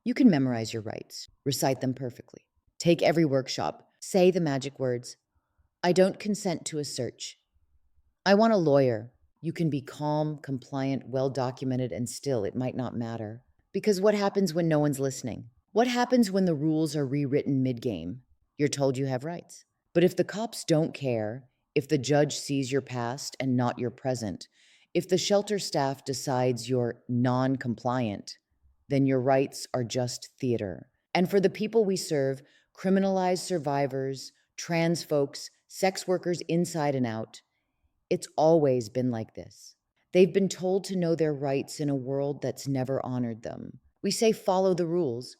You can memorize your rights, recite them perfectly. Take every workshop, say the magic words, I don't consent to a search. I want a lawyer. You can be calm, compliant, well documented, and still it might not matter. Because what happens when no one's listening? What happens when the rules are rewritten mid game? You're told you have rights. But if the cops don't care, if the judge sees your past and not your present, if the shelter staff decides you're non compliant, then your rights are just theater. And for the people we serve, criminalized survivors, trans folks, sex workers inside and out, it's always been like this. They've been told to know their rights in a world that's never honored them. We say follow the rules,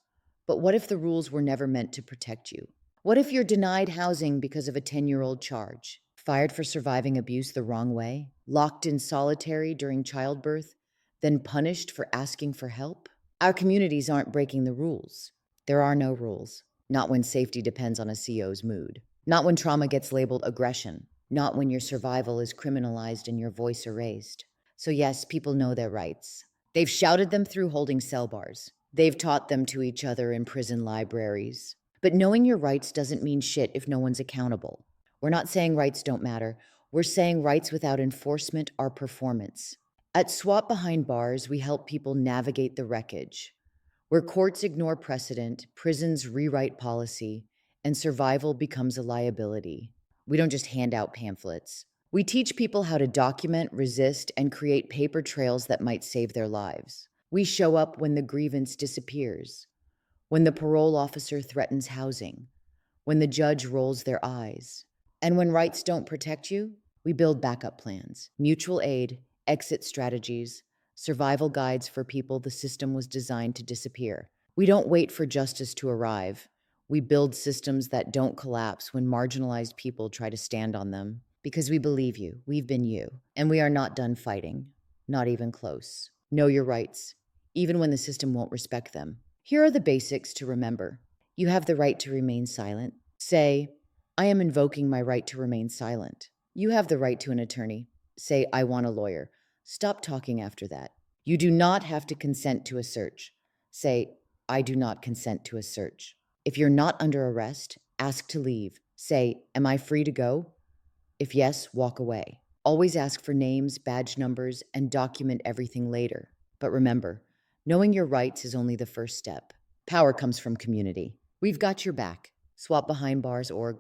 but what if the rules were never meant to protect you? What if you're denied housing because of a 10-year-old charge? Fired for surviving abuse the wrong way? Locked in solitary during childbirth? Then punished for asking for help? Our communities aren't breaking the rules. There are no rules. Not when safety depends on a CO's mood. Not when trauma gets labeled aggression. Not when your survival is criminalized and your voice erased. So yes, people know their rights. They've shouted them through holding cell bars. They've taught them to each other in prison libraries. But knowing your rights doesn't mean shit if no one's accountable. We're not saying rights don't matter. We're saying rights without enforcement are performance. At Swap Behind Bars, we help people navigate the wreckage. Where courts ignore precedent, prisons rewrite policy, and survival becomes a liability. We don't just hand out pamphlets. We teach people how to document, resist, and create paper trails that might save their lives. We show up when the grievance disappears, when the parole officer threatens housing, when the judge rolls their eyes. And when rights don't protect you, we build backup plans, mutual aid, exit strategies, survival guides for people the system was designed to disappear. We don't wait for justice to arrive. We build systems that don't collapse when marginalized people try to stand on them. Because we believe you, we've been you, and we are not done fighting, not even close. Know your rights, even when the system won't respect them. Here are the basics to remember. You have the right to remain silent. Say, I am invoking my right to remain silent. You have the right to an attorney. Say, I want a lawyer. Stop talking after that. You do not have to consent to a search. Say, I do not consent to a search. If you're not under arrest, ask to leave. Say, am I free to go? If yes, walk away. Always ask for names, badge numbers, and document everything later. But remember, knowing your rights is only the first step. Power comes from community. We've got your back. Swapbehindbars.org